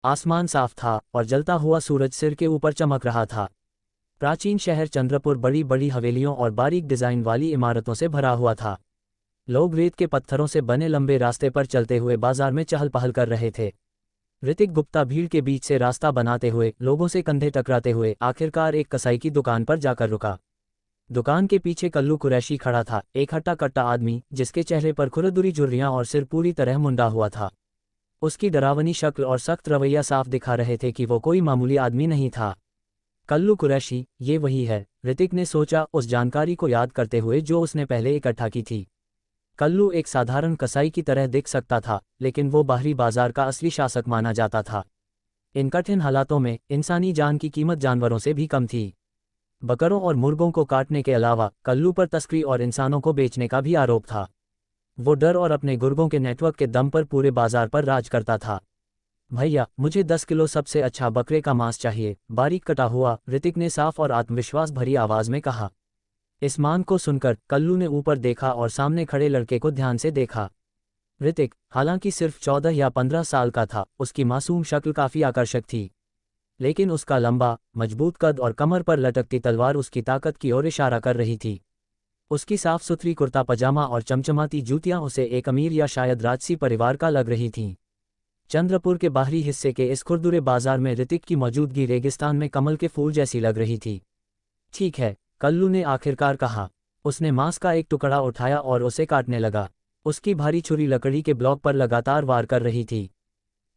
आसमान साफ था और जलता हुआ सूरज सिर के ऊपर चमक रहा था। प्राचीन शहर चंद्रपुर बड़ी बड़ी हवेलियों और बारीक डिजाइन वाली इमारतों से भरा हुआ था। लोग रेत के पत्थरों से बने लंबे रास्ते पर चलते हुए बाजार में चहल पहल कर रहे थे। ऋतिक गुप्ता भीड़ के बीच से रास्ता बनाते हुए, लोगों से कंधे टकराते हुए आखिरकार एक कसाई की दुकान पर जाकर रुका। दुकान के पीछे कल्लू कुरैशी खड़ा था, एक हट्टा कट्टा आदमी जिसके चेहरे पर खुरदुरी झुर्रियां और सिर पूरी तरह मुंडा हुआ था। उसकी डरावनी शक्ल और सख्त रवैया साफ दिखा रहे थे कि वो कोई मामूली आदमी नहीं था। कल्लू कुरैशी, ये वही है, ऋतिक ने सोचा, उस जानकारी को याद करते हुए जो उसने पहले इकट्ठा की थी। कल्लू एक साधारण कसाई की तरह दिख सकता था, लेकिन वो बाहरी बाजार का असली शासक माना जाता था। इन कठिन हालातों में इंसानी जान की कीमत जानवरों से भी कम थी। बकरों और मुर्गों को काटने के अलावा कल्लू पर तस्करी और इंसानों को बेचने का भी आरोप था। वो डर और अपने गुर्गों के नेटवर्क के दम पर पूरे बाजार पर राज करता था। भैया, मुझे 10 किलो सबसे अच्छा बकरे का मांस चाहिए, बारीक कटा हुआ, ऋतिक ने साफ और आत्मविश्वास भरी आवाज में कहा। इस मांग को सुनकर कल्लू ने ऊपर देखा और सामने खड़े लड़के को ध्यान से देखा। ऋतिक, हालांकि सिर्फ 14 या 15 साल का था, उसकी मासूम शक्ल काफी आकर्षक थी। लेकिन उसका लंबा, मजबूत कद और कमर पर लटकती तलवार उसकी ताकत की ओर इशारा कर रही थी। उसकी साफ सुथरी कुर्ता पजामा और चमचमाती जूतियां उसे एक अमीर या शायद राजसी परिवार का लग रही थीं। चंद्रपुर के बाहरी हिस्से के इस खुरदुरे बाजार में ऋतिक की मौजूदगी रेगिस्तान में कमल के फूल जैसी लग रही थी। ठीक है, कल्लू ने आखिरकार कहा। उसने मांस का एक टुकड़ा उठाया और उसे काटने लगा। उसकी भारी छुरी लकड़ी के ब्लॉक पर लगातार वार कर रही थी।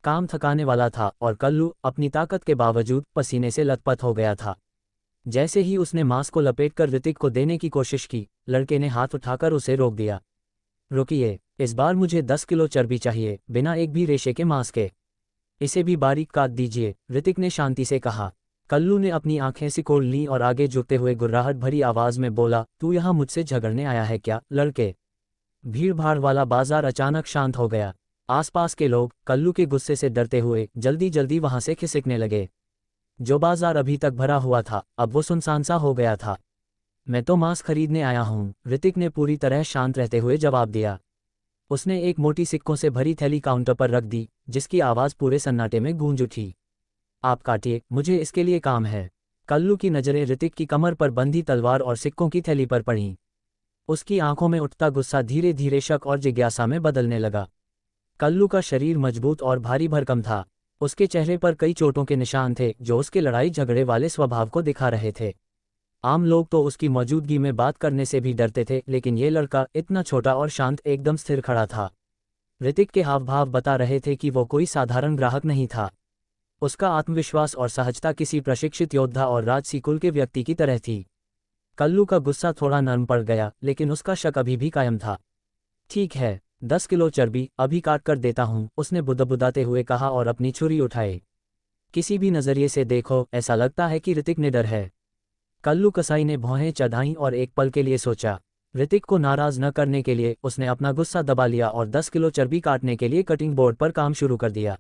काम थकाने वाला था और कल्लू अपनी ताकत के बावजूद पसीने से लथपथ हो गया था। जैसे ही उसने मांस को लपेटकर ऋतिक को देने की कोशिश की, लड़के ने हाथ उठाकर उसे रोक दिया। रुकिए, इस बार मुझे 10 किलो चर्बी चाहिए, बिना एक भी रेशे के मांस के। इसे भी बारीक काट दीजिए, ऋतिक ने शांति से कहा। कल्लू ने अपनी आंखें सिकोड़ लीं और आगे झुकते हुए गुर्राहट भरी आवाज में बोला, तू यहाँ मुझसे झगड़ने आया है क्या, लड़के? भीड़ भाड़ वाला बाजार अचानक शांत हो गया। आसपास के लोग कल्लू के गुस्से से डरते हुए जल्दी जल्दी वहां से खिसकने लगे। जो बाजार अभी तक भरा हुआ था, अब वो सुनसान सा हो गया था। मैं तो मांस खरीदने आया हूँ, ऋतिक ने पूरी तरह शांत रहते हुए जवाब दिया। उसने एक मोटी सिक्कों से भरी थैली काउंटर पर रख दी, जिसकी आवाज पूरे सन्नाटे में गूंज उठी। आप काटिए, मुझे इसके लिए काम है। कल्लू की नजरें ऋतिक की कमर पर बंधी तलवार और सिक्कों की थैली पर पड़ीं। उसकी आंखों में उठता गुस्सा धीरे धीरे शक और जिज्ञासा में बदलने लगा। कल्लू का शरीर मजबूत और भारी भरकम था। उसके चेहरे पर कई चोटों के निशान थे जो उसके लड़ाई झगड़े वाले स्वभाव को दिखा रहे थे। आम लोग तो उसकी मौजूदगी में बात करने से भी डरते थे, लेकिन ये लड़का इतना छोटा और शांत एकदम स्थिर खड़ा था। ऋतिक के हाव भाव बता रहे थे कि वो कोई साधारण ग्राहक नहीं था। उसका आत्मविश्वास और सहजता किसी प्रशिक्षित योद्धा और राजसी कुल के व्यक्ति की तरह थी। कल्लू का गुस्सा थोड़ा नरम पड़ गया, लेकिन उसका शक अभी भी कायम था। ठीक है, 10 किलो चर्बी अभी काट कर देता हूँ, उसने बुदबुदाते हुए कहा और अपनी छुरी उठाई। किसी भी नजरिए से देखो, ऐसा लगता है कि ऋतिक निडर है। कल्लू कसाई ने भौहें चढ़ाईं और एक पल के लिए सोचा। ऋतिक को नाराज न करने के लिए उसने अपना गुस्सा दबा लिया और 10 किलो चर्बी काटने के लिए कटिंग बोर्ड पर काम शुरू कर दिया।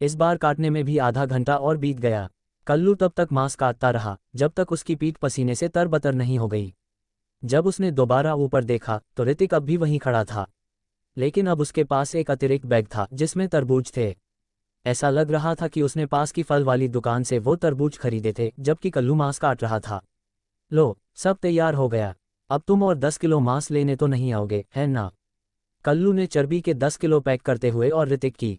इस बार काटने में भी आधा घंटा और बीत गया। कल्लू तब तक मांस काटता रहा जब तक उसकी पीठ पसीने से तरबतर नहीं हो गई। जब उसने दोबारा ऊपर देखा तो ऋतिक अब भी वहीं खड़ा था, लेकिन अब उसके पास एक अतिरिक्त बैग था जिसमें तरबूज थे। ऐसा लग रहा था कि उसने पास की फल वाली दुकान से वो तरबूज खरीदे थे जबकि कल्लू मांस काट रहा था। लो, सब तैयार हो गया। अब तुम और 10 किलो मांस लेने तो नहीं आओगे, है ना? कल्लू ने चर्बी के 10 किलो पैक करते हुए और ऋतिक की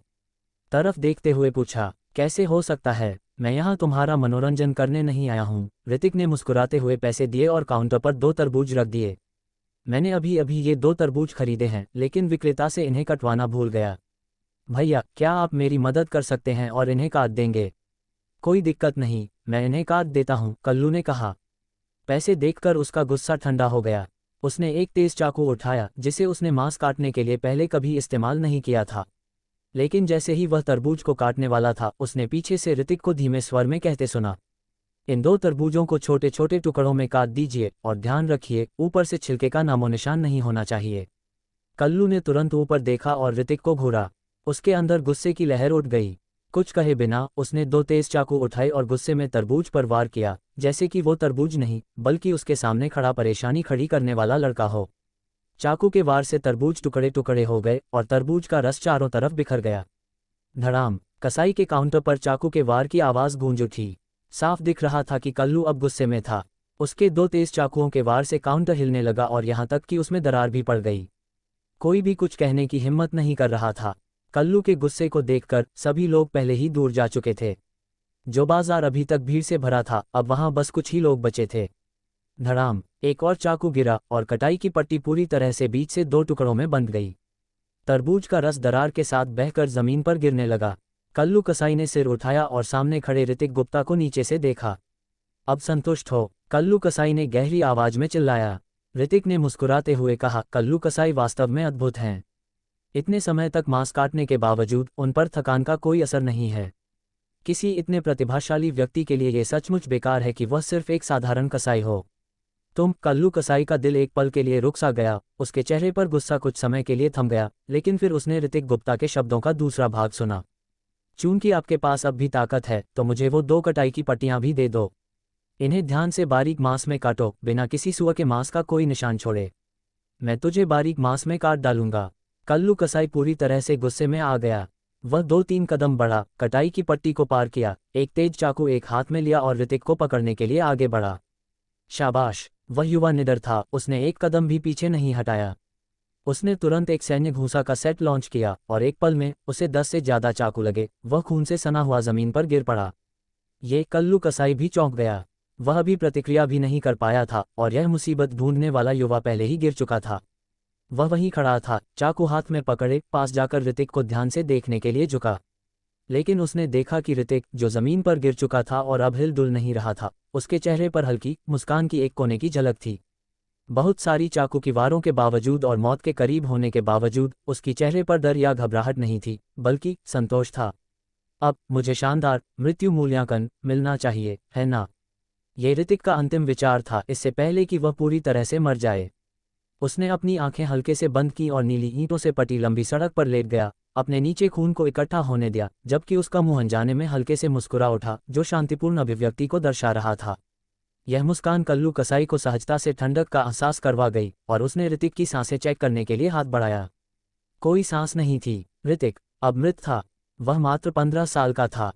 तरफ देखते हुए पूछा। कैसे हो सकता है, मैं यहाँ तुम्हारा मनोरंजन करने नहीं आया हूँ। ऋतिक ने मुस्कुराते हुए पैसे दिए और काउंटर पर 2 तरबूज रख दिए। मैंने अभी अभी ये 2 तरबूज खरीदे हैं, लेकिन विक्रेता से इन्हें कटवाना भूल गया। भैया, क्या आप मेरी मदद कर सकते हैं और इन्हें काट देंगे? कोई दिक्कत नहीं, मैं इन्हें काट देता हूँ, कल्लू ने कहा। पैसे देखकर उसका गुस्सा ठंडा हो गया। उसने एक तेज चाकू उठाया जिसे उसने मांस काटने के लिए पहले कभी इस्तेमाल नहीं किया था। लेकिन जैसे ही वह तरबूज को काटने वाला था, उसने पीछे से ऋतिक को धीमे स्वर में कहते सुना, इन 2 तरबूजों को छोटे छोटे टुकड़ों में काट दीजिए और ध्यान रखिए, ऊपर से छिलके का नामोनिशान नहीं होना चाहिए। कल्लू ने तुरंत ऊपर देखा और ऋतिक को घूरा। उसके अंदर गुस्से की लहर उठ गई। कुछ कहे बिना उसने 2 तेज चाकू उठाए और गुस्से में तरबूज पर वार किया, जैसे कि वो तरबूज नहीं बल्कि उसके सामने खड़ा परेशानी खड़ी करने वाला लड़का हो। चाकू के वार से तरबूज टुकड़े टुकड़े हो गए और तरबूज का रस चारों तरफ बिखर गया। धड़ाम! कसाई के काउंटर पर चाकू के वार की आवाज़ गूंज उठी। साफ दिख रहा था कि कल्लू अब गुस्से में था। उसके 2 तेज चाकुओं के वार से काउंटर हिलने लगा और यहाँ तक कि उसमें दरार भी पड़ गई। कोई भी कुछ कहने की हिम्मत नहीं कर रहा था। कल्लू के गुस्से को देखकर सभी लोग पहले ही दूर जा चुके थे। जो बाजार अभी तक भीड़ से भरा था, अब वहां बस कुछ ही लोग बचे थे। धड़ाम, एक और चाकू गिरा और कटाई की पट्टी पूरी तरह से बीच से 2 टुकड़ों में बंध गई। तरबूज का रस दरार के साथ बहकर जमीन पर गिरने लगा। कल्लू कसाई ने सिर उठाया और सामने खड़े ऋतिक गुप्ता को नीचे से देखा। अब संतुष्ट हो? कल्लू कसाई ने गहरी आवाज में चिल्लाया। ऋतिक ने मुस्कुराते हुए कहा, कल्लू कसाई वास्तव में अद्भुत हैं। इतने समय तक मांस काटने के बावजूद उन पर थकान का कोई असर नहीं है। किसी इतने प्रतिभाशाली व्यक्ति के लिए यह सचमुच बेकार है कि वह सिर्फ एक साधारण कसाई हो। कल्लू कसाई का दिल एक पल के लिए रुक सा गया। उसके चेहरे पर गुस्सा कुछ समय के लिए थम गया, लेकिन फिर उसने ऋतिक गुप्ता के शब्दों का दूसरा भाग सुना। चूंकि आपके पास अब भी ताकत है, तो मुझे वो 2 कटाई की पट्टियां भी दे दो। इन्हें ध्यान से बारीक मांस में काटो, बिना किसी सुअर के मांस का कोई निशान छोड़े। मैं तुझे बारीक मांस में काट डालूंगा। कल्लू कसाई पूरी तरह से गुस्से में आ गया। वह 2-3 कदम बढ़ा, कटाई की पट्टी को पार किया, एक तेज चाकू एक हाथ में लिया और ऋतिक को पकड़ने के लिए आगे बढ़ा। शाबाश! वह युवा निडर था, उसने एक कदम भी पीछे नहीं हटाया। उसने तुरंत एक सैन्य घूंसा का सेट लॉन्च किया और एक पल में उसे 10 से ज्यादा चाकू लगे। वह खून से सना हुआ जमीन पर गिर पड़ा। ये कल्लू कसाई भी चौंक गया। वह अभी प्रतिक्रिया भी नहीं कर पाया था और यह मुसीबत ढूंढने वाला युवा पहले ही गिर चुका था। वह वहीं खड़ा था, चाकू हाथ में पकड़े, पास जाकर ऋतिक को ध्यान से देखने के लिए झुका। लेकिन उसने देखा कि ऋतिक, जो जमीन पर गिर चुका था और अब हिल डुल नहीं रहा था, उसके चेहरे पर हल्की मुस्कान की एक कोने की झलक थी। बहुत सारी चाकू की वारों के बावजूद और मौत के करीब होने के बावजूद उसकी चेहरे पर डर या घबराहट नहीं थी, बल्कि संतोष था। अब मुझे शानदार मृत्यु मूल्यांकन मिलना चाहिए, है ना? ये ऋतिक का अंतिम विचार था, इससे पहले कि वह पूरी तरह से मर जाए। उसने अपनी आंखें हल्के से बंद की और नीली ईंटों से पटी लंबी सड़क पर लेट गया, अपने नीचे खून को इकट्ठा होने दिया, जबकि उसका मुंह अनजाने में हल्के से मुस्कुरा उठा, जो शांतिपूर्ण अभिव्यक्ति को दर्शा रहा था। यह मुस्कान कल्लू कसाई को सहजता से ठंडक का एहसास करवा गई और उसने ऋतिक की सांसें चेक करने के लिए हाथ बढ़ाया। कोई सांस नहीं थी। ऋतिक अब मृत था। वह मात्र 15 साल का था।